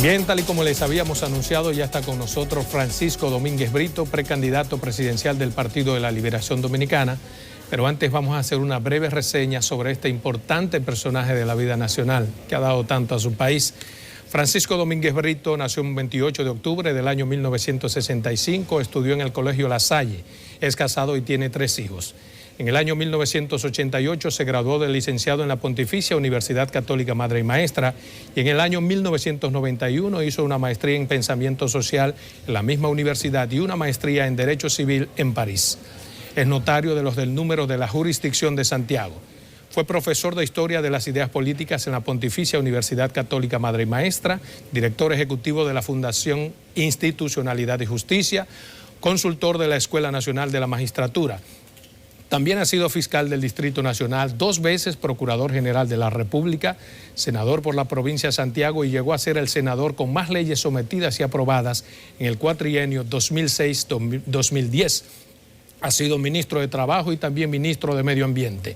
Bien, tal y como les habíamos anunciado, ya está con nosotros Francisco Domínguez Brito, precandidato presidencial del Partido de la Liberación Dominicana. Pero antes vamos a hacer una breve reseña sobre este importante personaje de la vida nacional que ha dado tanto a su país. Francisco Domínguez Brito nació el 28 de octubre del año 1965, estudió en el Colegio La Salle, es casado y tiene 3 hijos. En el año 1988 se graduó de licenciado en la Pontificia Universidad Católica Madre y Maestra y en el año 1991 hizo una maestría en Pensamiento Social en la misma universidad y una maestría en Derecho Civil en París. Es notario de los del número de la jurisdicción de Santiago. Fue profesor de Historia de las Ideas Políticas en la Pontificia Universidad Católica Madre y Maestra, director ejecutivo de la Fundación Institucionalidad y Justicia, consultor de la Escuela Nacional de la Magistratura. También ha sido fiscal del Distrito Nacional, 2 veces procurador general de la República, senador por la provincia de Santiago y llegó a ser el senador con más leyes sometidas y aprobadas en el cuatrienio 2006-2010. Ha sido ministro de Trabajo y también ministro de Medio Ambiente.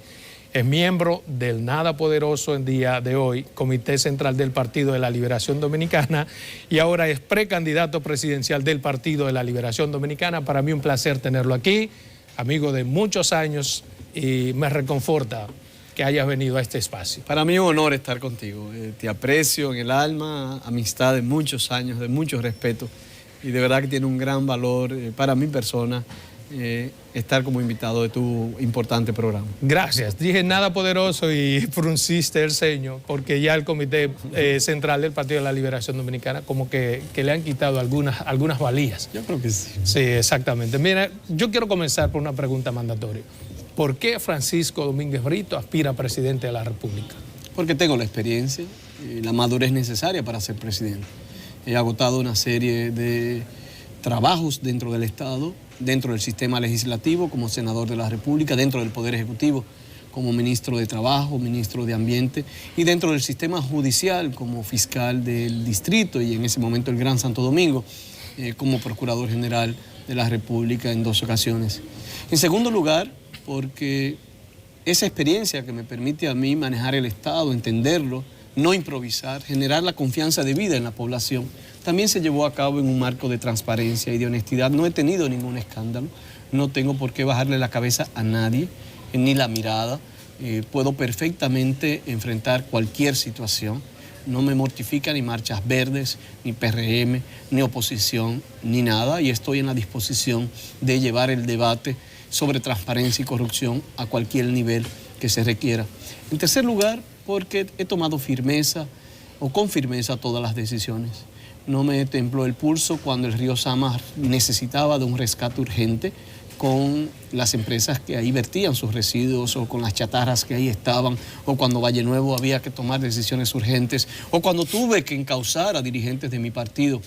Es miembro del nada poderoso en día de hoy Comité Central del Partido de la Liberación Dominicana y ahora es precandidato presidencial del Partido de la Liberación Dominicana. Para mí un placer tenerlo aquí. Amigo de muchos años, y me reconforta que hayas venido a este espacio. Para mí es un honor estar contigo. Te aprecio en el alma, amistad de muchos años, de mucho respeto, y de verdad que tiene un gran valor para mi persona estar como invitado de tu importante programa. Gracias. Dije nada poderoso y frunciste el ceño, porque ya el Comité Central del Partido de la Liberación Dominicana como que le han quitado algunas valías. Yo creo que sí. Sí, exactamente. Mira, yo quiero comenzar por una pregunta mandatoria. ¿Por qué Francisco Domínguez Brito aspira a presidente de la República? Porque tengo la experiencia y la madurez necesaria para ser presidente. He agotado una serie de trabajos dentro del Estado, dentro del sistema legislativo como senador de la República, dentro del Poder Ejecutivo como ministro de Trabajo, ministro de Ambiente y dentro del sistema judicial como fiscal del distrito y en ese momento el Gran Santo Domingo como procurador general de la República en 2 ocasiones. En segundo lugar, porque esa experiencia que me permite a mí manejar el Estado, entenderlo, no improvisar, generar la confianza debida en la población, también se llevó a cabo en un marco de transparencia y de honestidad. No he tenido ningún escándalo, no tengo por qué bajarle la cabeza a nadie, ni la mirada. Puedo perfectamente enfrentar cualquier situación. No me mortifica ni marchas verdes, ni PRM, ni oposición, ni nada. Y estoy en la disposición de llevar el debate sobre transparencia y corrupción a cualquier nivel que se requiera. En tercer lugar, porque he tomado firmeza o con firmeza todas las decisiones. No me tembló el pulso cuando el río Sama necesitaba de un rescate urgente con las empresas que ahí vertían sus residuos o con las chatarras que ahí estaban, o cuando Valle Nuevo había que tomar decisiones urgentes, o cuando tuve que encauzar a dirigentes de mi partido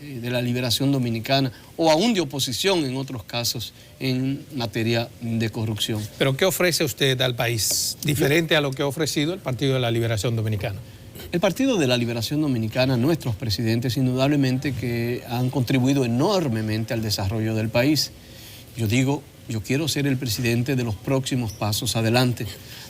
de la Liberación Dominicana, o aún de oposición en otros casos en materia de corrupción. ¿Pero qué ofrece usted al país diferente a lo que ha ofrecido el Partido de la Liberación Dominicana? El Partido de la Liberación Dominicana, nuestros presidentes, indudablemente que han contribuido enormemente al desarrollo del país. Yo digo, yo quiero ser el presidente de los próximos pasos adelante.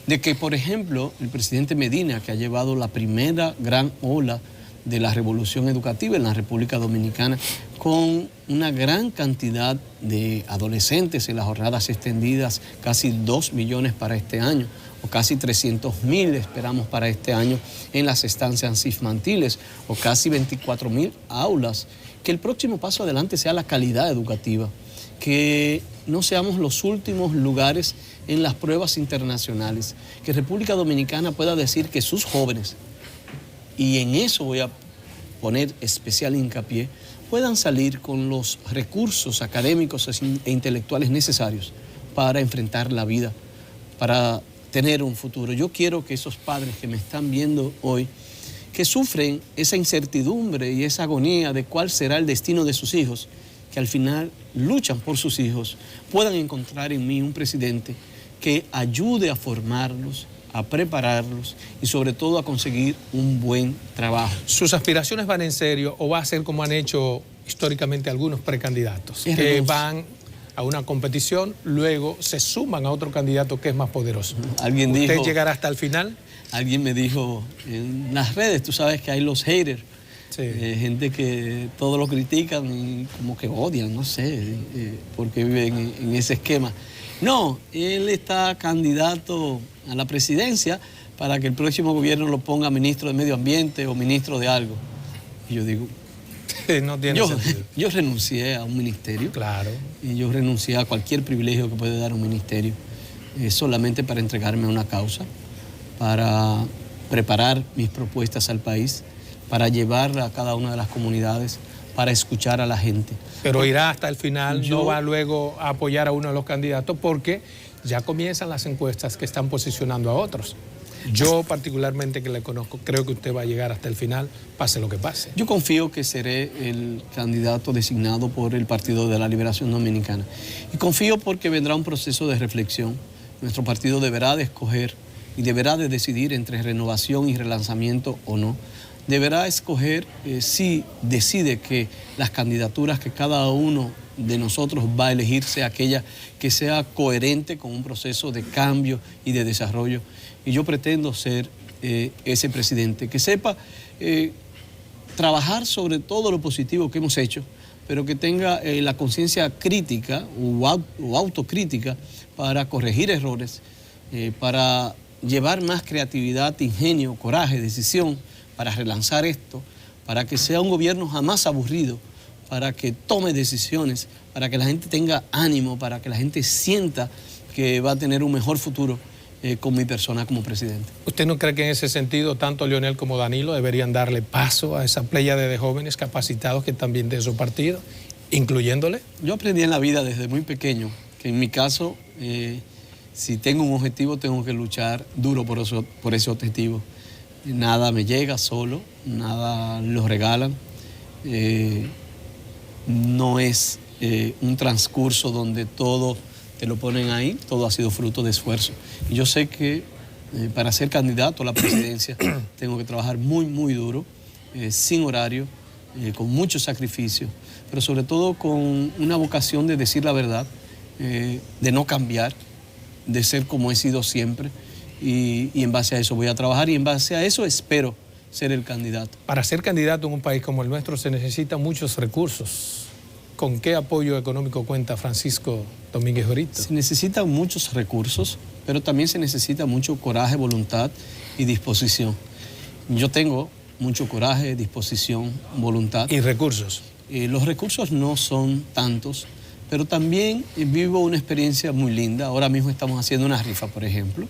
De que, por ejemplo, el presidente Medina, que ha llevado la primera gran ola de la revolución educativa en la República Dominicana, con una gran cantidad de adolescentes en las jornadas extendidas, casi 2 millones para este año, o casi 300.000 esperamos para este año en las estancias infantiles, o casi 24.000 aulas. Que el próximo paso adelante sea la calidad educativa, que no seamos los últimos lugares en las pruebas internacionales, que República Dominicana pueda decir que sus jóvenes, y en eso voy a poner especial hincapié, puedan salir con los recursos académicos e intelectuales necesarios para enfrentar la vida, para tener un futuro. Yo quiero que esos padres que me están viendo hoy, que sufren esa incertidumbre y esa agonía de cuál será el destino de sus hijos, que al final luchan por sus hijos, puedan encontrar en mí un presidente que ayude a formarlos, a prepararlos y sobre todo a conseguir un buen trabajo. ¿Sus aspiraciones van en serio o va a ser como han hecho históricamente algunos precandidatos que van a una competición, luego se suman a otro candidato que es más poderoso? ¿Usted llegará hasta el final? Alguien me dijo en las redes, tú sabes que hay los haters, Sí. Gente que todos lo critican y como que odian, no sé, porque viven en ese esquema. No, él está candidato a la presidencia para que el próximo gobierno lo ponga ministro de Medio Ambiente o ministro de algo. Y yo digo, No tiene sentido. yo renuncié a un ministerio. Claro. Y yo renuncié a cualquier privilegio que puede dar un ministerio, solamente para entregarme a una causa, para preparar mis propuestas al país, para llevarla a cada una de las comunidades, para escuchar a la gente. Pero irá hasta el final, no va luego a apoyar a uno de los candidatos porque ya comienzan las encuestas que están posicionando a otros. Yo particularmente, que le conozco, creo que usted va a llegar hasta el final, pase lo que pase. Yo confío que seré el candidato designado por el Partido de la Liberación Dominicana. Y confío porque vendrá un proceso de reflexión. Nuestro partido deberá de escoger y deberá de decidir entre renovación y relanzamiento o no. Deberá escoger si decide que las candidaturas que cada uno de nosotros va a elegir sea aquella que sea coherente con un proceso de cambio y de desarrollo. Y yo pretendo ser ese presidente que sepa trabajar sobre todo lo positivo que hemos hecho, pero que tenga la conciencia crítica o autocrítica para corregir errores, para llevar más creatividad, ingenio, coraje, decisión, para relanzar esto, para que sea un gobierno jamás aburrido, para que tome decisiones, para que la gente tenga ánimo, para que la gente sienta que va a tener un mejor futuro con mi persona como presidente. ¿Usted no cree que en ese sentido tanto Leonel como Danilo deberían darle paso a esa pléyade de jóvenes capacitados que también de su partido, incluyéndole? Yo aprendí en la vida desde muy pequeño que en mi caso, si tengo un objetivo, tengo que luchar duro por ese objetivo. Nada me llega solo, nada lo regalan. No es un transcurso donde todo te lo ponen ahí, todo ha sido fruto de esfuerzo. Y yo sé que para ser candidato a la presidencia tengo que trabajar muy, muy duro, sin horario, con mucho sacrificio, pero sobre todo con una vocación de decir la verdad, de no cambiar, de ser como he sido siempre. Y en base a eso voy a trabajar y en base a eso espero ser el candidato. Para ser candidato en un país como el nuestro se necesitan muchos recursos. ¿Con qué apoyo económico cuenta Francisco Domínguez Brito? Se necesitan muchos recursos, pero también se necesita mucho coraje, voluntad y disposición. Yo tengo mucho coraje, disposición, voluntad. ¿Y recursos? Los recursos no son tantos, pero también vivo una experiencia muy linda. Ahora mismo estamos haciendo una rifa, por ejemplo.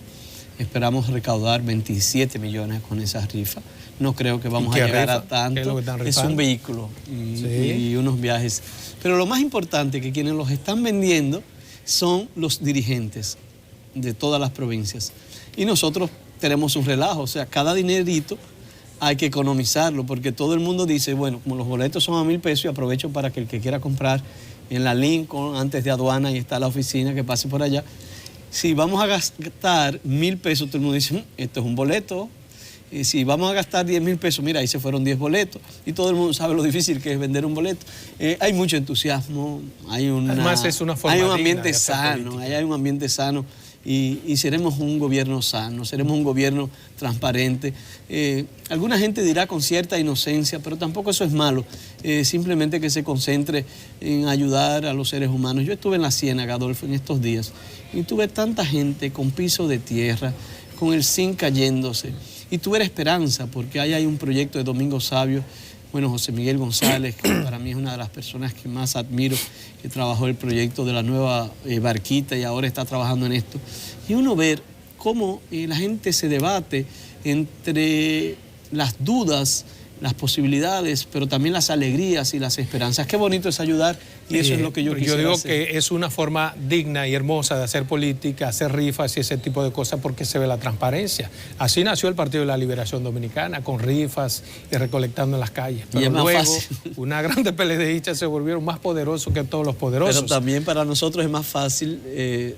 Esperamos recaudar 27 millones con esa rifa. No creo que vamos a llegar a tanto. ¿Qué es lo que están rifando? Es un vehículo y unos viajes. Pero lo más importante, que quienes los están vendiendo son los dirigentes de todas las provincias. Y nosotros tenemos un relajo, o sea, cada dinerito hay que economizarlo, porque todo el mundo dice, bueno, como los boletos son a 1.000 pesos, y aprovecho para que el que quiera comprar en la Lincoln, antes de aduana, y está la oficina, que pase por allá. Si vamos a gastar 1.000 pesos, todo el mundo dice, esto es un boleto. Y si vamos a gastar 10.000 pesos, mira, ahí se fueron 10 boletos. Y todo el mundo sabe lo difícil que es vender un boleto. Hay mucho entusiasmo, además es una forma hay un ambiente sano, hay un ambiente sano. Y seremos un gobierno sano, seremos un gobierno transparente. Alguna gente dirá con cierta inocencia, pero tampoco eso es malo. Simplemente que se concentre en ayudar a los seres humanos. Yo estuve en la Ciénaga, Adolfo, en estos días, y tuve tanta gente con piso de tierra, con el zinc cayéndose. Y tuve la esperanza, porque ahí hay un proyecto de Domingo Sabio, bueno, José Miguel González, que para mí es una de las personas que más admiro, que trabajó el proyecto de la nueva barquita y ahora está trabajando en esto. Y uno ver cómo la gente se debate entre las dudas, las posibilidades, pero también las alegrías y las esperanzas. Qué bonito es ayudar y eso es lo que yo quisiera digo hacer. Que es una forma digna y hermosa de hacer política, hacer rifas y ese tipo de cosas porque se ve la transparencia. Así nació el Partido de la Liberación Dominicana, con rifas y recolectando en las calles. Pero y es más luego fácil. Una grande PLDistas se volvieron más poderosos que todos los poderosos. Pero también para nosotros es más fácil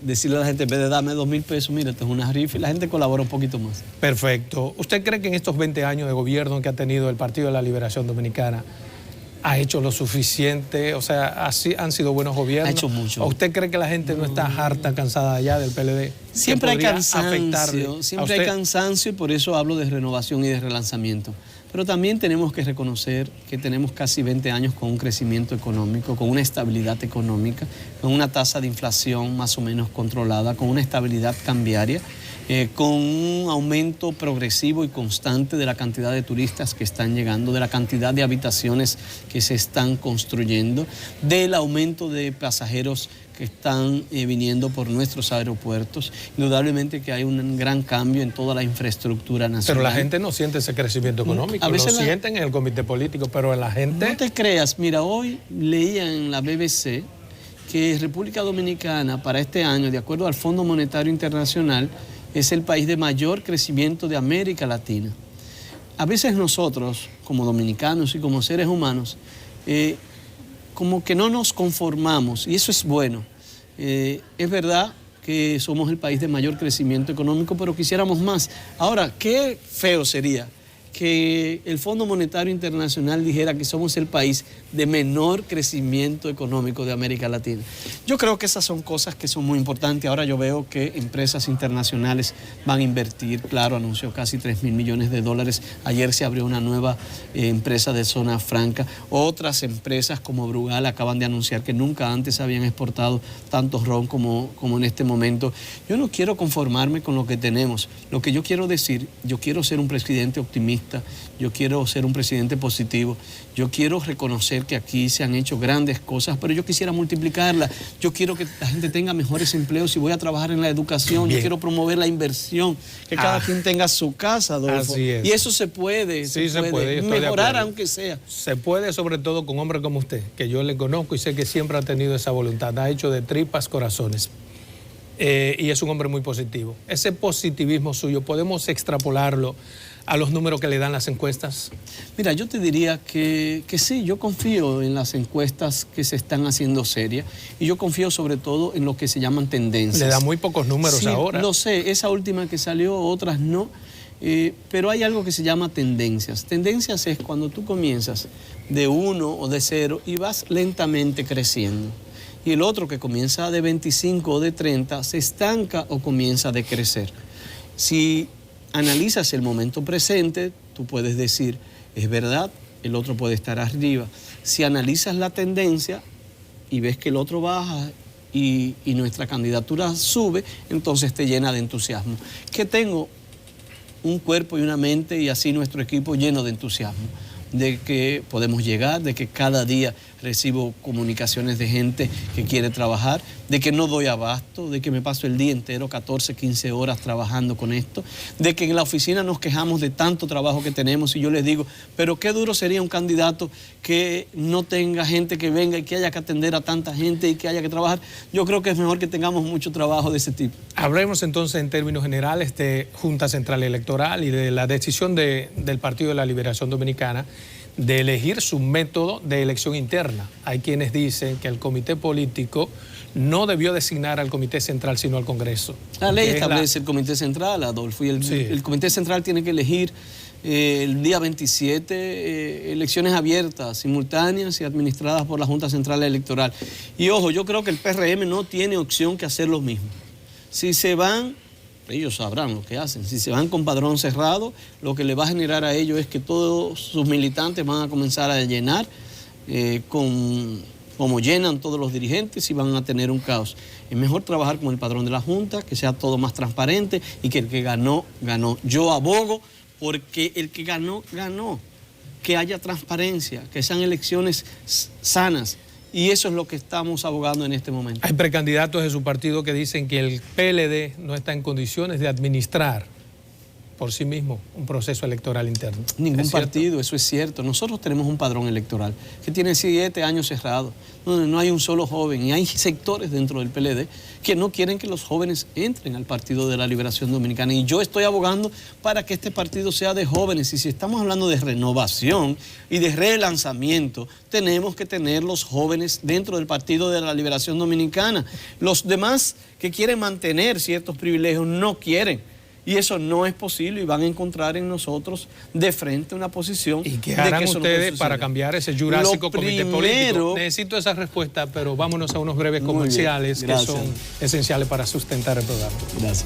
decirle a la gente, en vez de darme 2.000 pesos, mira, esto es una rifa y la gente colabora un poquito más. Perfecto. ¿Usted cree que en estos 20 años de gobierno que ha tenido el Partido de la Liberación Dominicana ha hecho lo suficiente? O sea, así han sido buenos gobiernos. Ha hecho mucho. ¿O usted cree que la gente no está harta, cansada ya del PLD? Siempre hay cansancio, y por eso hablo de renovación y de relanzamiento. pero también tenemos que reconocer que tenemos casi 20 años con un crecimiento económico, con una estabilidad económica, con una tasa de inflación más o menos controlada, con una estabilidad cambiaria, con un aumento progresivo y constante de la cantidad de turistas que están llegando, de la cantidad de habitaciones que se están construyendo, del aumento de pasajeros que están viniendo por nuestros aeropuertos. Indudablemente que hay un gran cambio en toda la infraestructura nacional. Pero la gente no siente ese crecimiento económico, lo sienten en el comité político, pero la gente... No te creas, mira, hoy leía en la BBC que República Dominicana para este año, de acuerdo al Fondo Monetario Internacional, es el país de mayor crecimiento de América Latina. A veces nosotros, como dominicanos y como seres humanos, como que no nos conformamos, y eso es bueno. Es verdad que somos el país de mayor crecimiento económico, pero quisiéramos más. Ahora, qué feo sería que el Fondo Monetario Internacional dijera que somos el país de menor crecimiento económico de América Latina. Yo creo que esas son cosas que son muy importantes. Ahora yo veo que empresas internacionales van a invertir, claro, anunció casi 3.000 millones de dólares. Ayer se abrió una nueva empresa de zona franca. Otras empresas como Brugal acaban de anunciar que nunca antes habían exportado tanto ron como en este momento. Yo no quiero conformarme con lo que tenemos. Lo que yo quiero decir, yo quiero ser un presidente optimista. Yo quiero ser un presidente positivo, yo quiero reconocer que aquí se han hecho grandes cosas, pero yo quisiera multiplicarlas. Yo quiero que la gente tenga mejores empleos y voy a trabajar en la educación. Bien. Yo quiero promover la inversión, que cada quien tenga su casa, Adolfo. Así es. Y eso se puede, sí, se puede mejorar aunque sea. Se puede, sobre todo con hombres como usted, que yo le conozco y sé que siempre ha tenido esa voluntad, ha hecho de tripas corazones. Y es un hombre muy positivo. Ese positivismo suyo, ¿podemos extrapolarlo a los números que le dan las encuestas? Mira, yo te diría que sí, yo confío en las encuestas que se están haciendo serias y yo confío sobre todo en lo que se llaman tendencias. Le da muy pocos números sí, ahora. Lo sé, esa última que salió, otras no, pero hay algo que se llama tendencias. Tendencias es cuando tú comienzas de 1 o de 0 y vas lentamente creciendo. Y el otro que comienza de 25 o de 30 se estanca o comienza a decrecer. Si analizas el momento presente, tú puedes decir, es verdad, el otro puede estar arriba. Si analizas la tendencia y ves que el otro baja y nuestra candidatura sube, entonces te llena de entusiasmo. Que tengo un cuerpo y una mente y así nuestro equipo lleno de entusiasmo, de que podemos llegar, de que cada día recibo comunicaciones de gente que quiere trabajar, de que no doy abasto, de que me paso el día entero, 14, 15 horas trabajando con esto, de que en la oficina nos quejamos de tanto trabajo que tenemos y yo les digo, pero qué duro sería un candidato que no tenga gente que venga y que haya que atender a tanta gente y que haya que trabajar. Yo creo que es mejor que tengamos mucho trabajo de ese tipo. Hablemos entonces en términos generales de Junta Central Electoral y de la decisión del Partido de la Liberación Dominicana de elegir su método de elección interna. Hay quienes dicen que el comité político no debió designar al comité central, sino al Congreso. La ley establece el comité central, Adolfo, y el comité central tiene que elegir el día 27 elecciones abiertas, simultáneas y administradas por la Junta Central Electoral. Y ojo, yo creo que el PRM no tiene opción que hacer lo mismo. Si se van, ellos sabrán lo que hacen. Si se van con padrón cerrado, lo que le va a generar a ellos es que todos sus militantes van a comenzar a llenar como llenan todos los dirigentes y van a tener un caos. Es mejor trabajar con el padrón de la Junta, que sea todo más transparente y que el que ganó, ganó. Yo abogo porque el que ganó, ganó. Que haya transparencia, que sean elecciones sanas. Y eso es lo que estamos abogando en este momento. Hay precandidatos de su partido que dicen que el PLD no está en condiciones de administrar por sí mismo un proceso electoral interno. Ningún partido, eso es cierto. Nosotros tenemos un padrón electoral que tiene 7 años cerrado, donde no hay un solo joven y hay sectores dentro del PLD que no quieren que los jóvenes entren al Partido de la Liberación Dominicana. Y yo estoy abogando para que este partido sea de jóvenes. Y si estamos hablando de renovación y de relanzamiento, tenemos que tener los jóvenes dentro del Partido de la Liberación Dominicana. Los demás que quieren mantener ciertos privilegios no quieren. Y eso no es posible y van a encontrar en nosotros de frente una posición. ¿Y qué harán ustedes para cambiar ese jurásico comité político? Necesito esa respuesta, pero vámonos a unos breves comerciales que son esenciales para sustentar el programa. Gracias.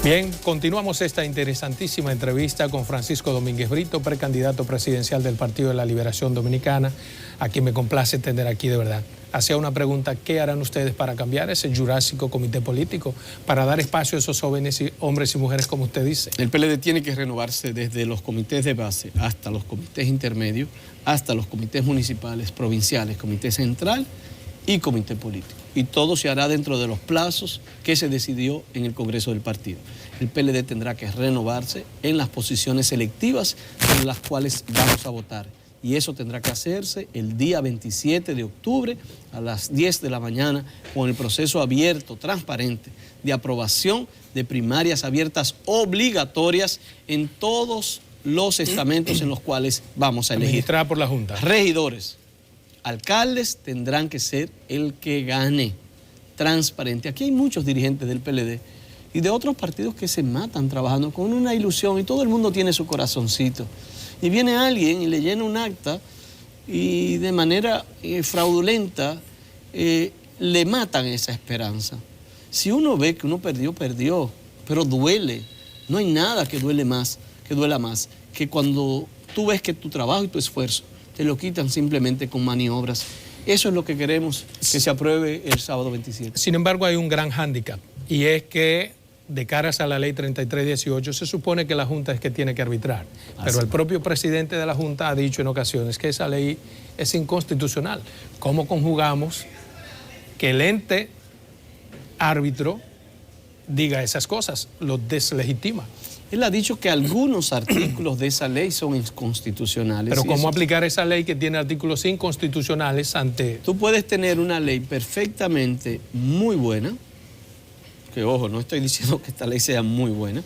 Bien, continuamos esta interesantísima entrevista con Francisco Domínguez Brito, precandidato presidencial del Partido de la Liberación Dominicana, a quien me complace tener aquí de verdad. Hacía una pregunta: ¿qué harán ustedes para cambiar ese jurásico comité político, para dar espacio a esos jóvenes y hombres y mujeres como usted dice? El PLD tiene que renovarse desde los comités de base hasta los comités intermedios, hasta los comités municipales, provinciales, comité central y comité político. Y todo se hará dentro de los plazos que se decidió en el Congreso del partido. El PLD tendrá que renovarse en las posiciones selectivas en las cuales vamos a votar. Y eso tendrá que hacerse el día 27 de octubre a las 10 de la mañana con el proceso abierto, transparente, de aprobación de primarias abiertas obligatorias en todos los estamentos en los cuales vamos a elegir. Administrada por la Junta. Regidores, alcaldes tendrán que ser el que gane, transparente. Aquí hay muchos dirigentes del PLD y de otros partidos que se matan trabajando con una ilusión y todo el mundo tiene su corazoncito. Y viene alguien y le llena un acta y de manera fraudulenta le matan esa esperanza. Si uno ve que uno perdió, perdió, pero duele. No hay nada que duela más que cuando tú ves que tu trabajo y tu esfuerzo te lo quitan simplemente con maniobras. Eso es lo que queremos que se apruebe el sábado 27. Sin embargo, hay un gran hándicap, y es que de caras a la ley 3318 se supone que la Junta es que tiene que arbitrar. Pero el propio presidente de la Junta ha dicho en ocasiones que esa ley es inconstitucional. ¿Cómo conjugamos que el ente árbitro diga esas cosas? Lo deslegitima. Él ha dicho que algunos artículos de esa ley son inconstitucionales. Pero ¿cómo aplicar esa ley que tiene artículos inconstitucionales ante...? Tú puedes tener una ley perfectamente muy buena, que ojo, no estoy diciendo que esta ley sea muy buena,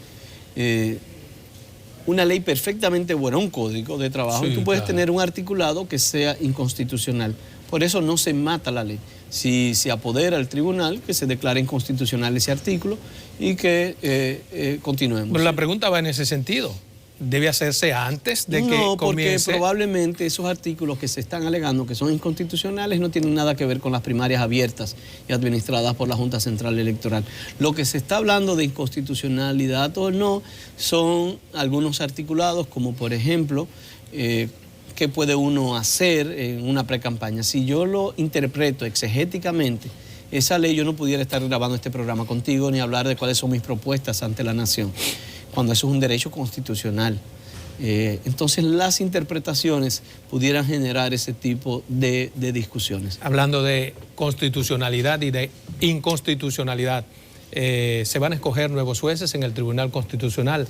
una ley perfectamente buena, un código de trabajo, sí, y tú puedes tener un articulado que sea inconstitucional. Por eso no se mata la ley. Si se apodera el tribunal, que se declare inconstitucional ese artículo y que continuemos. Pero la pregunta va en ese sentido. ¿Debe hacerse antes de que comience? No, porque probablemente esos artículos que se están alegando que son inconstitucionales no tienen nada que ver con las primarias abiertas y administradas por la Junta Central Electoral. Lo que se está hablando de inconstitucionalidad o no son algunos articulados, como por ejemplo, qué puede uno hacer en una precampaña. Si yo lo interpreto exegéticamente, esa ley, yo no pudiera estar grabando este programa contigo ni hablar de cuáles son mis propuestas ante la nación, cuando eso es un derecho constitucional. Entonces las interpretaciones pudieran generar ese tipo de discusiones. Hablando de constitucionalidad y de inconstitucionalidad, se van a escoger nuevos jueces en el Tribunal Constitucional.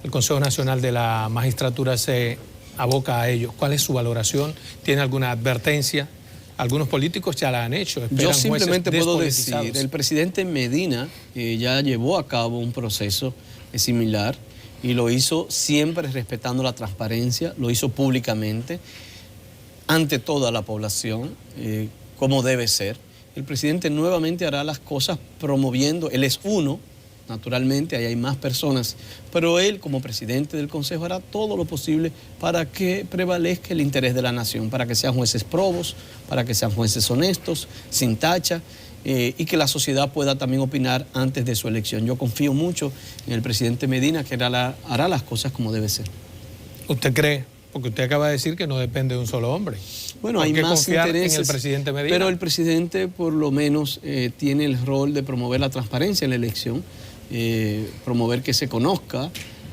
El Consejo Nacional de la Magistratura se aboca a ello. ¿Cuál es su valoración? ¿Tiene alguna advertencia? Algunos políticos ya la han hecho. Yo simplemente puedo decir, el presidente Medina ya llevó a cabo un proceso similar y lo hizo siempre respetando la transparencia, lo hizo públicamente, ante toda la población, como debe ser. El presidente nuevamente hará las cosas promoviendo, él es uno, naturalmente, ahí hay más personas, pero él como presidente del Consejo hará todo lo posible para que prevalezca el interés de la nación, para que sean jueces probos, para que sean jueces honestos, sin tacha, y que la sociedad pueda también opinar antes de su elección. Yo confío mucho en el presidente Medina, que hará las cosas como debe ser. ¿Usted cree? Porque usted acaba de decir que no depende de un solo hombre. Bueno, hay más intereses en el presidente Medina. Pero el presidente por lo menos tiene el rol de promover la transparencia en la elección, promover que se conozca,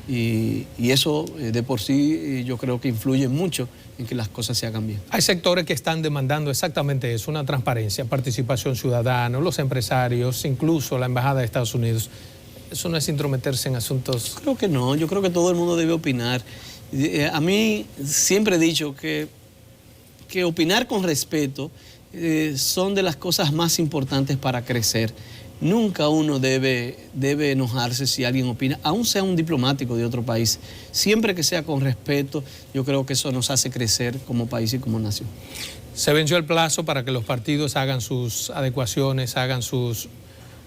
y eso de por sí yo creo que influye mucho en que las cosas se hagan bien. Hay sectores que están demandando exactamente eso, una transparencia, participación ciudadana, los empresarios, incluso la Embajada de Estados Unidos. ¿Eso no es intrometerse en asuntos? Creo que no, yo creo que todo el mundo debe opinar. A mí siempre he dicho que opinar con respeto son de las cosas más importantes para crecer. Nunca uno debe enojarse si alguien opina, aun sea un diplomático de otro país. Siempre que sea con respeto, yo creo que eso nos hace crecer como país y como nación. Se venció el plazo para que los partidos hagan sus adecuaciones, hagan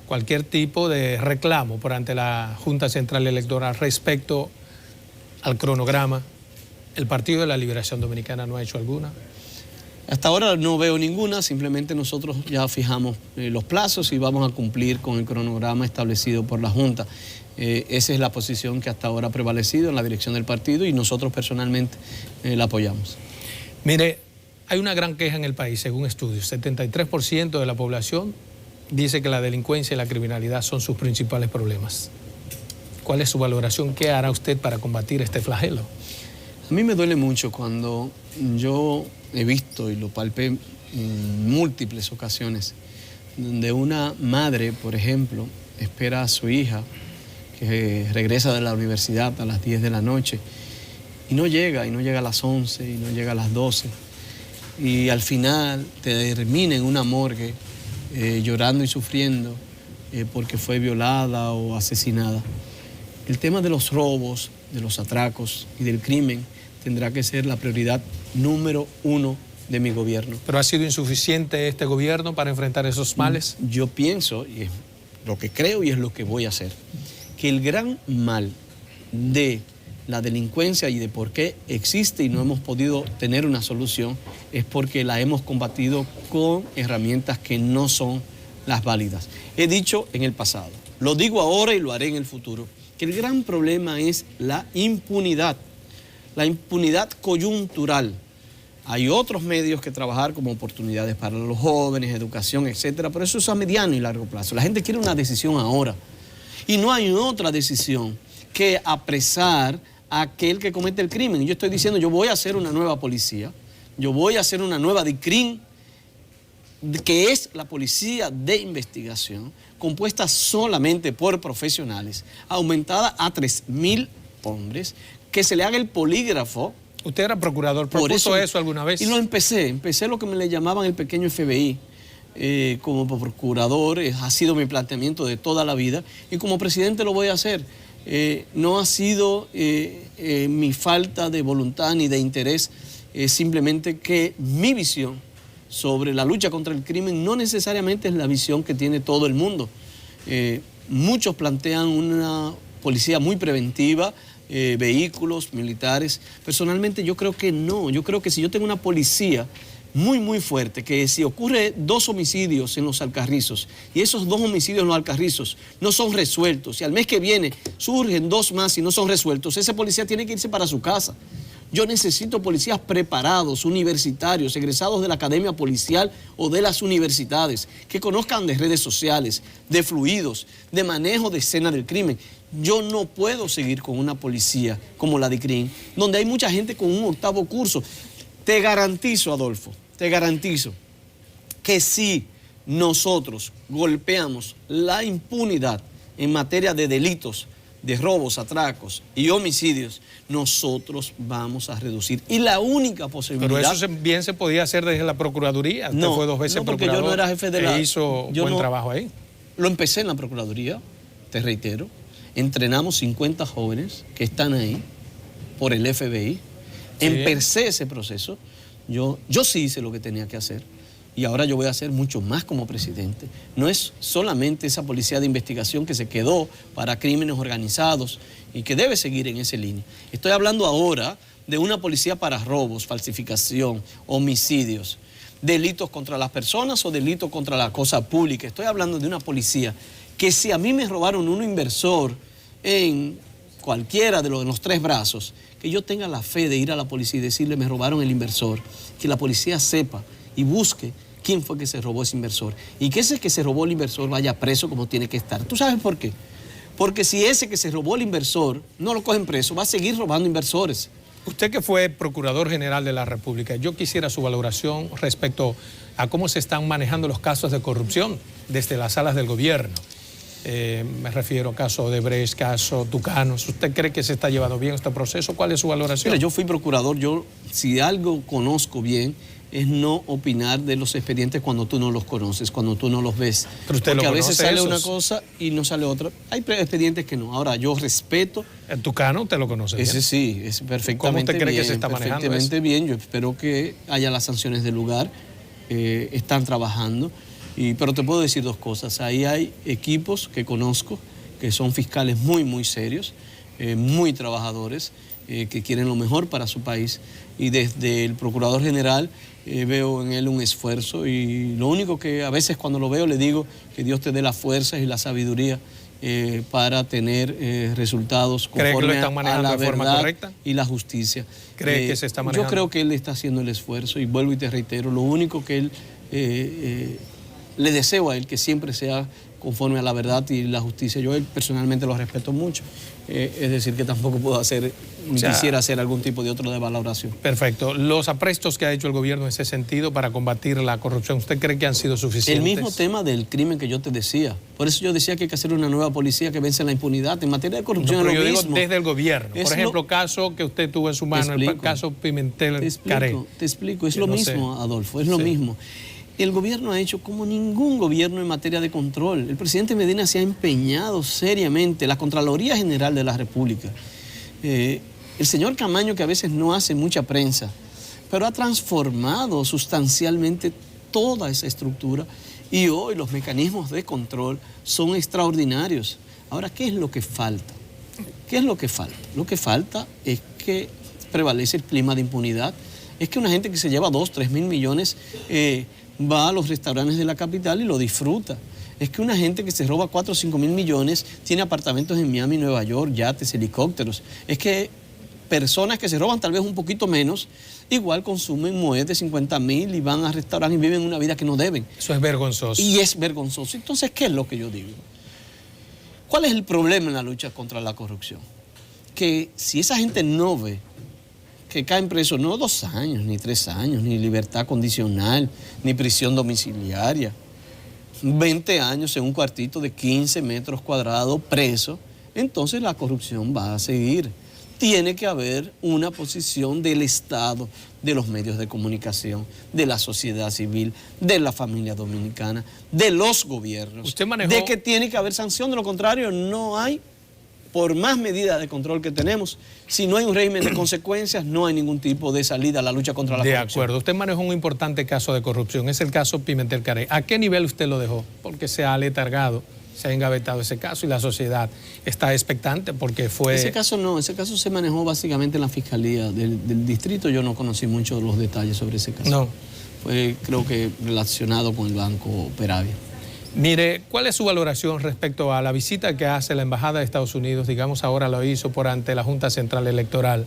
cualquier tipo de reclamo por ante la Junta Central Electoral respecto al cronograma. ¿El Partido de la Liberación Dominicana no ha hecho alguna? Hasta ahora no veo ninguna, simplemente nosotros ya fijamos los plazos y vamos a cumplir con el cronograma establecido por la Junta. Esa es la posición que hasta ahora ha prevalecido en la dirección del partido y nosotros personalmente la apoyamos. Mire, hay una gran queja en el país, según estudios. 73% de la población dice que la delincuencia y la criminalidad son sus principales problemas. ¿Cuál es su valoración? ¿Qué hará usted para combatir este flagelo? A mí me duele mucho cuando yo he visto y lo palpé en múltiples ocasiones, donde una madre, por ejemplo, espera a su hija que regresa de la universidad a las 10 de la noche y no llega a las 11 y no llega a las 12 y al final termina en una morgue llorando y sufriendo porque fue violada o asesinada. El tema de los robos, de los atracos y del crimen tendrá que ser la prioridad número 1 de mi gobierno. ¿Pero ha sido insuficiente este gobierno para enfrentar esos males? Yo pienso, y es lo que creo y es lo que voy a hacer, que el gran mal de la delincuencia y de por qué existe y no hemos podido tener una solución es porque la hemos combatido con herramientas que no son las válidas. He dicho en el pasado, lo digo ahora y lo haré en el futuro, que el gran problema es la impunidad coyuntural. Hay otros medios que trabajar como oportunidades para los jóvenes, educación, etcétera, pero eso es a mediano y largo plazo. La gente quiere una decisión ahora y no hay otra decisión que apresar a aquel que comete el crimen. Yo estoy diciendo, yo voy a hacer una nueva policía, yo voy a hacer una nueva DICRIN, que es la policía de investigación, compuesta solamente por profesionales, aumentada a 3.000 hombres, que se le haga el polígrafo. ¿Usted era procurador? ¿Propuso eso alguna vez? Y lo empecé lo que me le llamaban el pequeño FBI. Como procurador, ha sido mi planteamiento de toda la vida y como presidente lo voy a hacer. No ha sido mi falta de voluntad ni de interés, simplemente que mi visión sobre la lucha contra el crimen no necesariamente es la visión que tiene todo el mundo. Muchos plantean una policía muy preventiva, vehículos militares. Personalmente yo creo que no. Yo creo que si yo tengo una policía muy fuerte, que si ocurre 2 homicidios en los Alcarrizos y esos 2 homicidios en los Alcarrizos no son resueltos y al mes que viene surgen 2 más y no son resueltos, ese policía tiene que irse para su casa. Yo necesito policías preparados, universitarios, egresados de la academia policial o de las universidades, que conozcan de redes sociales, de fluidos, de manejo de escena del crimen. Yo no puedo seguir con una policía como la DICRIN, donde hay mucha gente con un 8º curso. Te garantizo, Adolfo, te garantizo que si nosotros golpeamos la impunidad en materia de delitos, de robos, atracos y homicidios, nosotros vamos a reducir. Y la única posibilidad... Pero eso bien se podía hacer desde la Procuraduría. Usted fue 2 veces porque procurador. Yo no era jefe de la... hizo buen trabajo ahí. Lo empecé en la Procuraduría, te reitero. Entrenamos 50 jóvenes que están ahí por el FBI. Sí. Empecé ese proceso. Yo sí hice lo que tenía que hacer. Y ahora yo voy a hacer mucho más como presidente. No es solamente esa policía de investigación que se quedó para crímenes organizados y que debe seguir en esa línea. Estoy hablando ahora de una policía para robos, falsificación, homicidios, delitos contra las personas o delitos contra la cosa pública. Estoy hablando de una policía que si a mí me robaron un inversor en cualquiera de los 3 brazos, que yo tenga la fe de ir a la policía y decirle me robaron el inversor, que la policía sepa y busque quién fue que se robó ese inversor y que ese que se robó el inversor vaya preso como tiene que estar. ¿Tú sabes por qué? Porque si ese que se robó el inversor no lo cogen preso, va a seguir robando inversores. Usted que fue Procurador General de la República, yo quisiera su valoración respecto a cómo se están manejando los casos de corrupción desde las salas del gobierno. Me refiero a caso Odebrecht, caso Tucanos. ¿Usted cree que se está llevando bien este proceso? ¿Cuál es su valoración? Mira, yo fui procurador, si algo conozco bien es no opinar de los expedientes cuando tú no los conoces, cuando tú no los ves. Pero usted porque lo a veces conoce sale esos. una cosa y no sale otra. Hay expedientes que no. Ahora, yo respeto... ¿El Tucano usted lo conoce bien? Ese sí, es perfectamente ¿Cómo usted cree bien, que se está manejando perfectamente eso? bien. Yo espero que haya las sanciones del lugar. Están trabajando. Pero te puedo decir 2 cosas. Ahí hay equipos que conozco, que son fiscales muy serios, muy trabajadores, que quieren lo mejor para su país. Y desde el Procurador General veo en él un esfuerzo y lo único que a veces cuando lo veo le digo que Dios te dé las fuerzas y la sabiduría para tener resultados conforme a la verdad correcta y la justicia. ¿Cree que se está manejando? Yo creo que él está haciendo el esfuerzo y vuelvo y te reitero, lo único que él le deseo a él que siempre sea conforme a la verdad y la justicia. Yo él personalmente lo respeto mucho, es decir, que tampoco puedo hacer, quisiera hacer algún tipo de otro de valoración. Perfecto. Los aprestos que ha hecho el gobierno en ese sentido para combatir la corrupción, ¿usted cree que han sido suficientes? El mismo tema del crimen que yo te decía. Por eso yo decía que hay que hacer una nueva policía que vence la impunidad. En materia de corrupción no, pero es lo yo mismo. Digo desde el gobierno. Por ejemplo, caso que usted tuvo en su mano, el caso Pimentel-Caré. Te explico, es lo mismo, Adolfo, es lo mismo. El gobierno ha hecho como ningún gobierno en materia de control. El presidente Medina se ha empeñado seriamente, la Contraloría General de la República, el señor Camaño, que a veces no hace mucha prensa, pero ha transformado sustancialmente toda esa estructura y hoy los mecanismos de control son extraordinarios. Ahora, ¿qué es lo que falta? ¿Qué es lo que falta? Lo que falta es que prevalece el clima de impunidad, es que una gente que se lleva 2, 3 mil millones va a los restaurantes de la capital y lo disfruta. Es que una gente que se roba 4 o 5 mil millones tiene apartamentos en Miami, Nueva York, yates, helicópteros. Es que personas que se roban tal vez un poquito menos, igual consumen moedas de 50 mil y van a restaurantes y viven una vida que no deben. Eso es vergonzoso. Y es vergonzoso. Entonces, ¿qué es lo que yo digo? ¿Cuál es el problema en la lucha contra la corrupción? Que si esa gente no ve que caen presos no 2 años, ni 3 años, ni libertad condicional, ni prisión domiciliaria, 20 años en un cuartito de 15 metros cuadrados preso, entonces la corrupción va a seguir. Tiene que haber una posición del Estado, de los medios de comunicación, de la sociedad civil, de la familia dominicana, de los gobiernos. ¿Usted manejó? De que tiene que haber sanción, de lo contrario no hay. Por más medidas de control que tenemos, si no hay un régimen de consecuencias, no hay ningún tipo de salida a la lucha contra la corrupción. De acuerdo. Usted manejó un importante caso de corrupción, es el caso Pimentel-Caré. ¿A qué nivel usted lo dejó? Porque se ha letargado, se ha engavetado ese caso y la sociedad está expectante porque fue... Ese caso no, ese caso se manejó básicamente en la Fiscalía del distrito. Yo no conocí mucho los detalles sobre ese caso. No. Fue, creo que, relacionado con el Banco Peravia. Mire, ¿cuál es su valoración respecto a la visita que hace la Embajada de Estados Unidos, digamos ahora lo hizo por ante la Junta Central Electoral,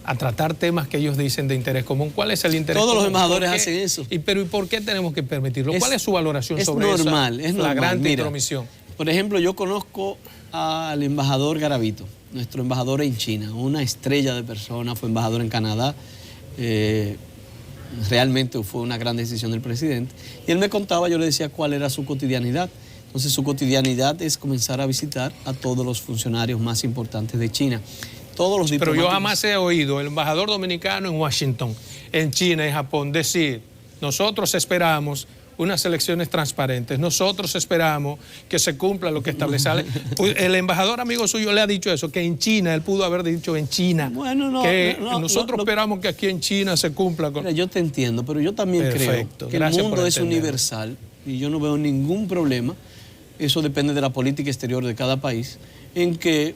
a tratar temas que ellos dicen de interés común? ¿Cuál es el interés común? Todos los embajadores hacen eso. Pero ¿y por qué tenemos que permitirlo? ¿Cuál es su valoración sobre esa flagrante intromisión? Por ejemplo, yo conozco al embajador Garavito, nuestro embajador en China, una estrella de persona, fue embajador en Canadá. Realmente fue una gran decisión del presidente. Y él me contaba, yo le decía cuál era su cotidianidad. Entonces su cotidianidad es comenzar a visitar a todos los funcionarios más importantes de China. Todos los diplomáticos. Pero yo jamás he oído el embajador dominicano en Washington, en China, en Japón, decir, nosotros esperamos unas elecciones transparentes, nosotros esperamos que se cumpla lo que establece. El embajador amigo suyo le ha dicho eso, que en China, él pudo haber dicho en China, que nosotros esperamos que aquí en China se cumpla con... Mira, yo te entiendo, pero yo también creo que el mundo es universal y yo no veo ningún problema, eso depende de la política exterior de cada país, en que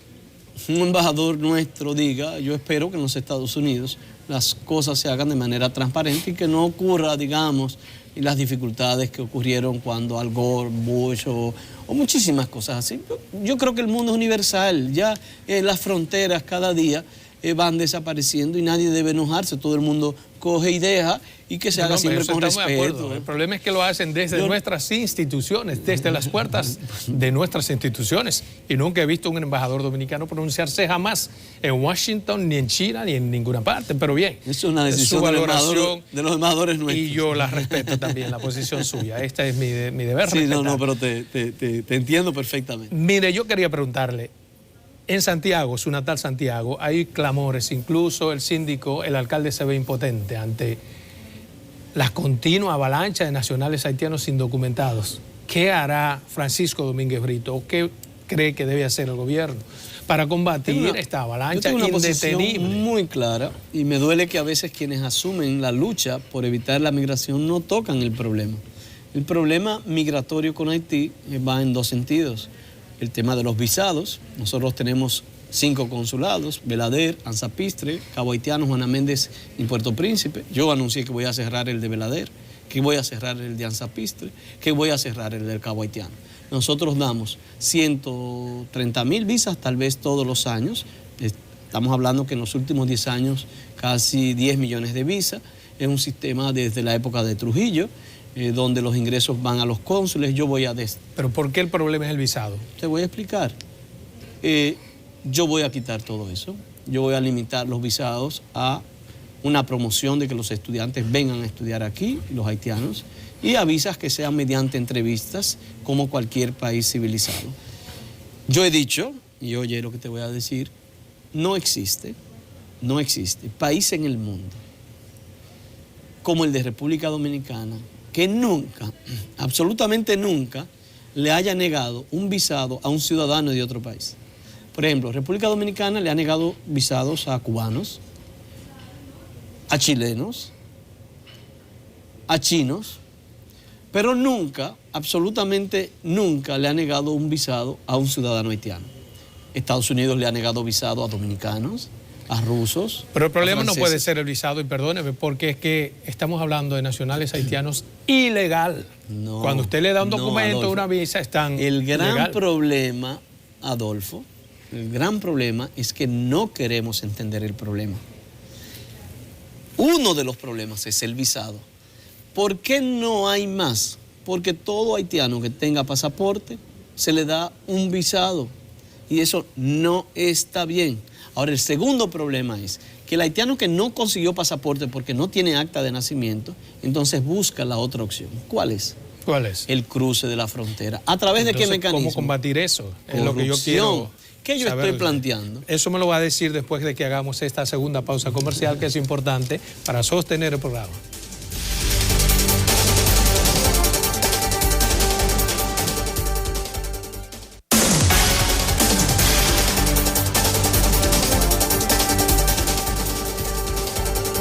un embajador nuestro diga, yo espero que en los Estados Unidos las cosas se hagan de manera transparente y que no ocurra, digamos, las dificultades que ocurrieron cuando Al Gore, Bush o muchísimas cosas así. Yo creo que el mundo es universal, ya las fronteras cada día van desapareciendo y nadie debe enojarse, todo el mundo coge y deja y que se haga siempre con respeto. El problema es que lo hacen desde nuestras instituciones, desde las puertas de nuestras instituciones. Y nunca he visto un embajador dominicano pronunciarse jamás en Washington, ni en China, ni en ninguna parte. Pero bien, es una decisión de los embajadores nuestros. Y yo la respeto también, la posición suya. Esta es mi deber. Sí, respetar. No, pero te entiendo perfectamente. Mire, yo quería preguntarle, en Santiago, su natal Santiago, hay clamores, incluso el síndico, el alcalde se ve impotente ante las continuas avalanchas de nacionales haitianos indocumentados. ¿Qué hará Francisco Domínguez Brito o qué cree que debe hacer el gobierno para combatir esta avalancha indetenible? Posición muy clara y me duele que a veces quienes asumen la lucha por evitar la migración no tocan el problema. El problema migratorio con Haití va en 2 sentidos. El tema de los visados, nosotros tenemos 5 consulados, Belader, Anzapistre, Cabo Haitiano, Juana Méndez y Puerto Príncipe. Yo anuncié que voy a cerrar el de Belader, que voy a cerrar el de Anzapistre, que voy a cerrar el del Cabo Haitiano. nosotros damos 130.000 visas tal vez todos los años. Estamos hablando que en los últimos 10 años casi 10 millones de visas. Es un sistema desde la época de Trujillo, donde los ingresos van a los cónsules. ¿Pero por qué el problema es el visado? Te voy a explicar. Yo voy a quitar todo eso. Yo voy a limitar los visados a una promoción de que los estudiantes vengan a estudiar aquí, los haitianos, y a visas que sean mediante entrevistas, como cualquier país civilizado. Yo he dicho, y oye lo que te voy a decir, no existe país en el mundo como el de República Dominicana que nunca, absolutamente nunca, le haya negado un visado a un ciudadano de otro país. Por ejemplo, República Dominicana le ha negado visados a cubanos, a chilenos, a chinos, pero nunca, absolutamente nunca le ha negado un visado a un ciudadano haitiano. Estados Unidos le ha negado visado a dominicanos, a rusos. Pero el problema no puede ser el visado, y perdóneme, porque es que estamos hablando de nacionales haitianos ilegal. No, cuando usted le da un documento, Adolfo, una visa, están el gran ilegal. problema, Adolfo, el gran problema es que no queremos entender el problema. Uno de los problemas es el visado. ¿Por qué no hay más? Porque todo haitiano que tenga pasaporte se le da un visado. Y eso no está bien. Ahora, el segundo problema es que el haitiano que no consiguió pasaporte porque no tiene acta de nacimiento, entonces busca la otra opción. ¿Cuál es? ¿Cuál es? El cruce de la frontera. ¿A través Entonces, de qué mecanismo? ¿cómo combatir eso? Corrupción. Es lo que yo quiero ¿Qué yo saber. estoy planteando? Eso me lo va a decir después de que hagamos esta segunda pausa comercial, que es importante para sostener el programa.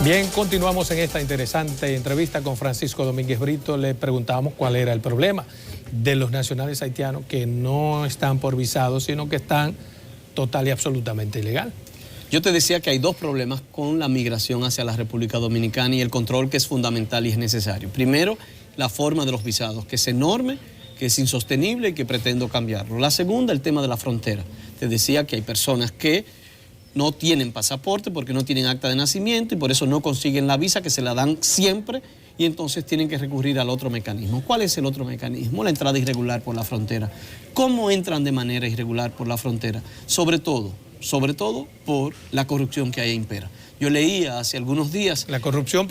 Bien, continuamos en esta interesante entrevista con Francisco Domínguez Brito. Le preguntábamos cuál era el problema de los nacionales haitianos que no están por visados, sino que están total y absolutamente ilegal. Yo te decía que hay dos problemas con la migración hacia la República Dominicana y el control que es fundamental y es necesario. Primero, la forma de los visados, que es enorme, que es insostenible y que pretendo cambiarlo. La segunda, el tema de la frontera. Te decía que hay personas que no tienen pasaporte porque no tienen acta de nacimiento y por eso no consiguen la visa, que se la dan siempre, y entonces tienen que recurrir al otro mecanismo. ¿Cuál es el otro mecanismo? La entrada irregular por la frontera. ¿Cómo entran de manera irregular por la frontera? Sobre todo por la corrupción que ahí impera. Yo leía hace algunos días... La corrupción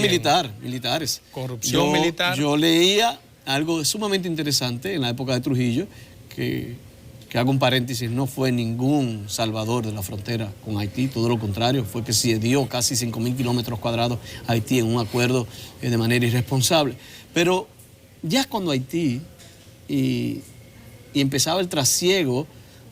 militares. Corrupción militar. Yo leía algo sumamente interesante en la época de Trujillo, que hago un paréntesis, no fue ningún salvador de la frontera con Haití, todo lo contrario, fue que se dio casi 5.000 kilómetros cuadrados a Haití en un acuerdo de manera irresponsable. Pero ya cuando Haití y empezaba el trasiego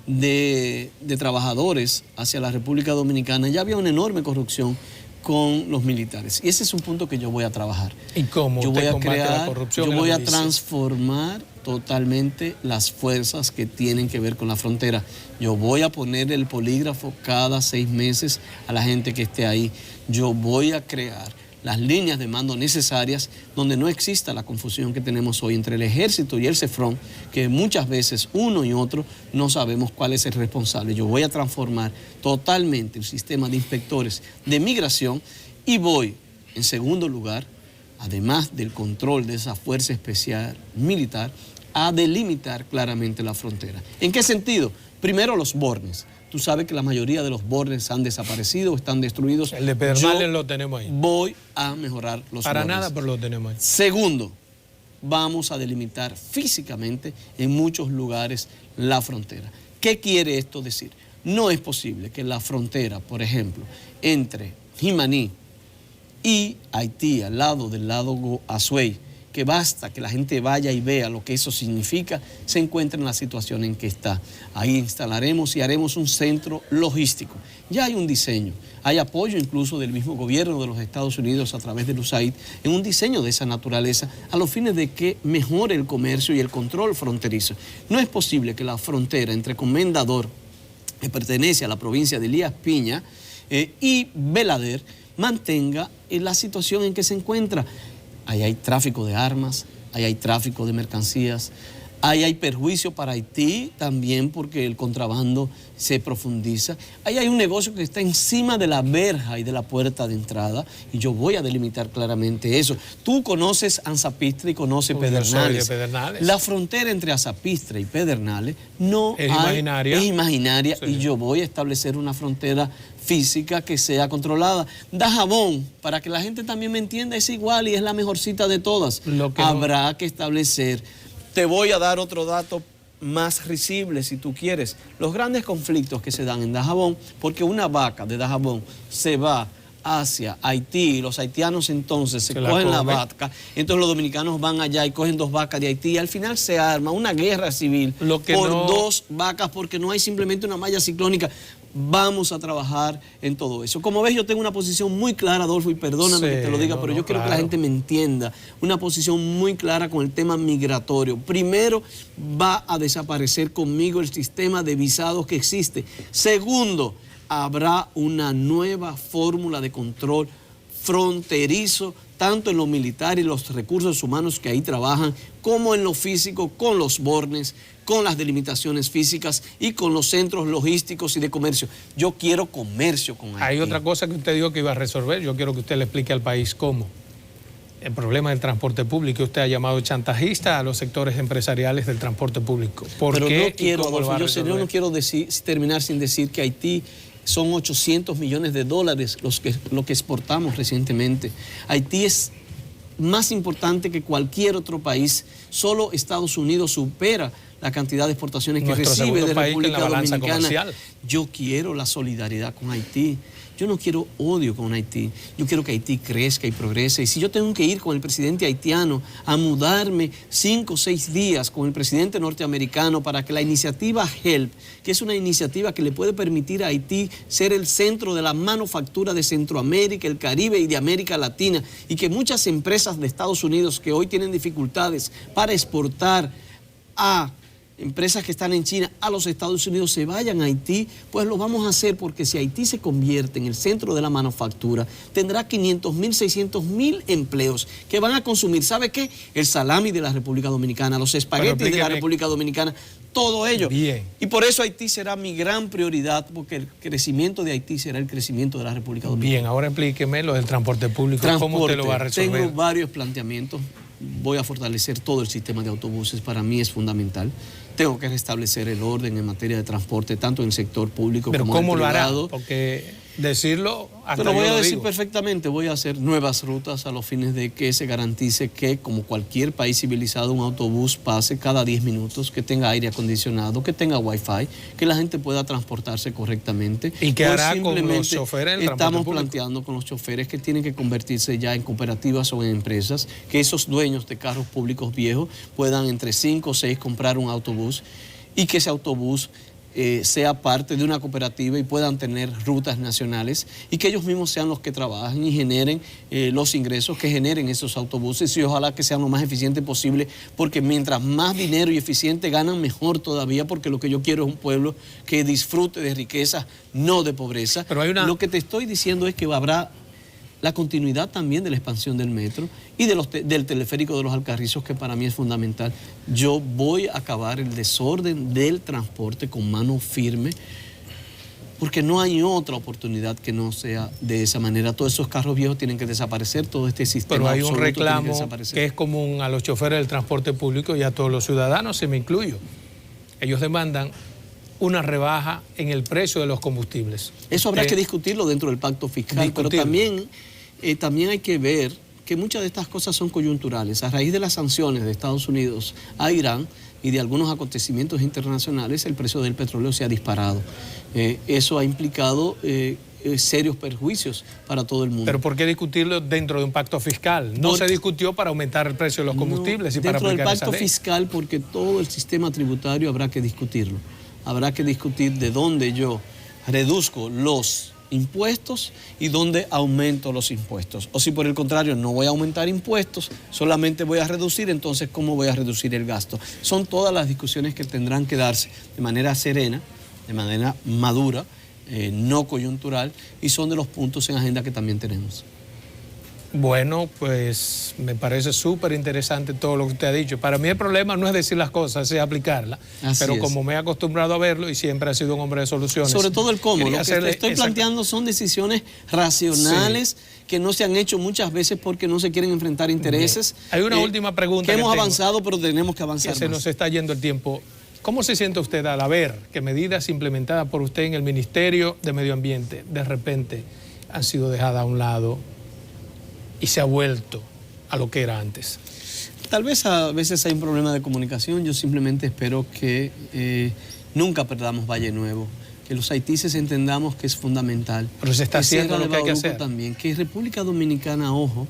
de trabajadores hacia la República Dominicana, ya había una enorme corrupción con los militares. Y ese es un punto que yo voy a trabajar. ¿Y cómo yo voy a combate crear, la corrupción? Yo voy a transformar totalmente las fuerzas que tienen que ver con la frontera. Yo voy a poner el polígrafo cada 6 meses a la gente que esté ahí. Yo voy a crear las líneas de mando necesarias donde no exista la confusión que tenemos hoy entre el ejército y el CEFRON, que muchas veces uno y otro no sabemos cuál es el responsable. Yo voy a transformar totalmente el sistema de inspectores de migración y voy, en segundo lugar, además del control de esa fuerza especial militar, a delimitar claramente la frontera. ¿En qué sentido? Primero, los bordes. Tú sabes que la mayoría de los bordes han desaparecido, están destruidos. El de Pedernales lo tenemos ahí. Voy a mejorar los bordes. Para nada, pero lo tenemos ahí. Segundo, vamos a delimitar físicamente en muchos lugares la frontera. ¿Qué quiere esto decir? No es posible que la frontera, por ejemplo, entre Jimaní y Haití, al lado del lago Azuay, que basta que la gente vaya y vea lo que eso significa, se encuentra en la situación en que está. Ahí instalaremos y haremos un centro logístico. Ya hay un diseño, hay apoyo incluso del mismo gobierno de los Estados Unidos a través del USAID en un diseño de esa naturaleza a los fines de que mejore el comercio y el control fronterizo. No es posible que la frontera entre Comendador, que pertenece a la provincia de Elías Piña, y Belader mantenga la situación en que se encuentra. Ahí hay tráfico de armas, ahí hay tráfico de mercancías, Ahí hay perjuicio para Haití también porque el contrabando se profundiza. Ahí hay un negocio que está encima de la verja y de la puerta de entrada y yo voy a delimitar claramente eso. Tú conoces Anzapistre y conoces Pedernales. Yo soy de Pedernales. La frontera entre Anzapistre y Pedernales no es hay, imaginaria. Es imaginaria Sí. Y yo voy a establecer una frontera física que sea controlada. Dajabón, para que la gente también me entienda, es igual y es la mejorcita de todas. Habrá que establecer. Te voy a dar otro dato más risible si tú quieres. Los grandes conflictos que se dan en Dajabón, porque una vaca de Dajabón se va hacia Haití y los haitianos entonces se cogen la vaca, entonces los dominicanos van allá y cogen 2 vacas de Haití y al final se arma una guerra civil por 2 vacas porque no hay simplemente una malla ciclónica. Vamos a trabajar en todo eso. Como ves, yo tengo una posición muy clara, Adolfo, y perdóname que te lo diga, pero yo quiero que la gente me entienda. Una posición muy clara con el tema migratorio. Primero, va a desaparecer conmigo el sistema de visados que existe. Segundo, habrá una nueva fórmula de control fronterizo, tanto en lo militar y los recursos humanos que ahí trabajan, como en lo físico, con los bornes, con las delimitaciones físicas y con los centros logísticos y de comercio. Yo quiero comercio con Haití. Hay otra cosa que usted dijo que iba a resolver. Yo quiero que usted le explique al país cómo. El problema del transporte público. Usted ha llamado chantajista a los sectores empresariales del transporte público. ¿Por Pero qué no quiero, Adolfo, yo no quiero terminar sin decir que Haití son 800 millones de dólares lo que exportamos recientemente. Haití es más importante que cualquier otro país. Solo Estados Unidos supera la cantidad de exportaciones que recibe de República Dominicana. Yo quiero la solidaridad con Haití. Yo no quiero odio con Haití. Yo quiero que Haití crezca y progrese. Y si yo tengo que ir con el presidente haitiano a mudarme 5 o 6 días con el presidente norteamericano para que la iniciativa HELP, que es una iniciativa que le puede permitir a Haití ser el centro de la manufactura de Centroamérica, el Caribe y de América Latina, y que muchas empresas de Estados Unidos que hoy tienen dificultades para exportar a empresas que están en China a los Estados Unidos se vayan a Haití, pues lo vamos a hacer porque si Haití se convierte en el centro de la manufactura, tendrá 500.000, 600.000 empleos que van a consumir, ¿sabe qué? El salami de la República Dominicana, los espaguetis de la República Dominicana, todo ello. Bien. Y por eso Haití será mi gran prioridad, porque el crecimiento de Haití será el crecimiento de la República Dominicana. Bien, ahora explíqueme lo del transporte público. ¿Cómo usted lo va a resolver? Tengo varios planteamientos. Voy a fortalecer todo el sistema de autobuses, para mí es fundamental. Tengo que restablecer el orden en materia de transporte, tanto en el sector público como en el privado. ¿Pero cómo lo hará? Porque decirlo hasta Pero voy a decir digo. Perfectamente, voy a hacer nuevas rutas a los fines de que se garantice que, como cualquier país civilizado, un autobús pase cada 10 minutos, que tenga aire acondicionado, que tenga wifi, que la gente pueda transportarse correctamente. ¿Y qué hará con los choferes del transporte estamos público? planteando con los choferes que tienen que convertirse ya en cooperativas o en empresas, que esos dueños de carros públicos viejos puedan entre 5 o 6 comprar un autobús y que ese autobús sea parte de una cooperativa y puedan tener rutas nacionales y que ellos mismos sean los que trabajen y generen los ingresos que generen esos autobuses y ojalá que sean lo más eficiente posible, porque mientras más dinero y eficiente ganan, mejor todavía, porque lo que yo quiero es un pueblo que disfrute de riqueza, no de pobreza. Pero hay Lo que te estoy diciendo es que habrá la continuidad también de la expansión del metro y del teleférico de los Alcarrizos, que para mí es fundamental. Yo voy a acabar el desorden del transporte con mano firme, porque no hay otra oportunidad que no sea de esa manera. Todos esos carros viejos tienen que desaparecer, todo este sistema. Pero hay un reclamo que es común a los choferes del transporte público y a todos los ciudadanos, se me incluyo. Ellos demandan una rebaja en el precio de los combustibles. Eso habrá que discutirlo dentro del pacto fiscal, pero también hay que ver que muchas de estas cosas son coyunturales. A raíz de las sanciones de Estados Unidos a Irán y de algunos acontecimientos internacionales, el precio del petróleo se ha disparado. Eso ha implicado serios perjuicios para todo el mundo. ¿Pero por qué discutirlo dentro de un pacto fiscal? No se discutió para aumentar el precio de los combustibles y para aplicar esa ley. Dentro del pacto fiscal, porque todo el sistema tributario habrá que discutirlo. Habrá que discutir de dónde yo reduzco los impuestos y dónde aumento los impuestos. O si por el contrario no voy a aumentar impuestos, solamente voy a reducir, entonces ¿cómo voy a reducir el gasto? Son todas las discusiones que tendrán que darse de manera serena, de manera madura, no coyuntural, y son de los puntos en agenda que también tenemos. Bueno, pues me parece súper interesante todo lo que usted ha dicho. Para mí el problema no es decir las cosas, es aplicarlas. Pero como me he acostumbrado a verlo y siempre he sido un hombre de soluciones. Sobre todo el cómo. Lo que estoy planteando son decisiones racionales que no se han hecho muchas veces porque no se quieren enfrentar intereses. Bien. Hay una última pregunta. Que hemos avanzado, pero tenemos que avanzar más. Se nos está yendo el tiempo. ¿Cómo se siente usted al ver que medidas implementadas por usted en el Ministerio de Medio Ambiente de repente han sido dejadas a un lado y se ha vuelto a lo que era antes? Tal vez a veces hay un problema de comunicación. Yo simplemente espero que nunca perdamos Valle Nuevo, que los haitises entendamos que es fundamental. Pero se está haciendo lo que hay que hacer. También, que República Dominicana, ojo,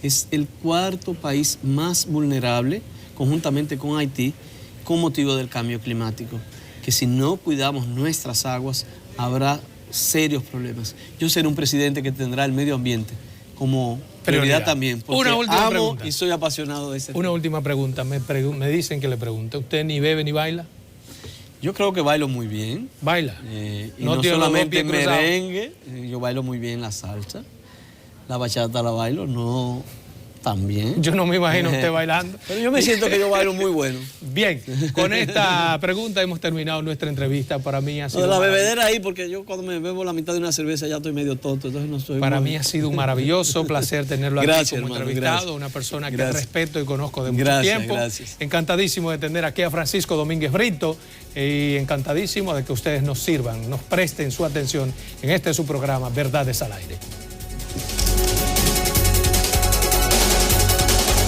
es el cuarto país más vulnerable, conjuntamente con Haití, con motivo del cambio climático. Que si no cuidamos nuestras aguas, habrá serios problemas. Yo seré un presidente que tendrá el medio ambiente como prioridad también, porque una última amo pregunta. Y soy apasionado de ese tema. Una última pregunta, me dicen que le pregunte, ¿usted ni bebe ni baila? Yo creo que bailo muy bien. ¿Baila? Y no solamente merengue, yo bailo muy bien la salsa, la bachata la bailo, no tan bien. Yo no me imagino usted bailando. Pero yo me siento que yo bailo muy bueno. Bien, con esta pregunta hemos terminado nuestra entrevista. Para mí ha sido... La bebedera ahí, porque yo cuando me bebo la mitad de una cerveza ya estoy medio tonto, entonces no soy... Para mí ha sido un maravilloso placer tenerlo aquí como entrevistado, gracias. Una persona que respeto y conozco de mucho tiempo. Gracias. Encantadísimo de tener aquí a Francisco Domínguez Brito y encantadísimo de que ustedes nos sirvan, nos presten su atención en este su programa Verdades al Aire.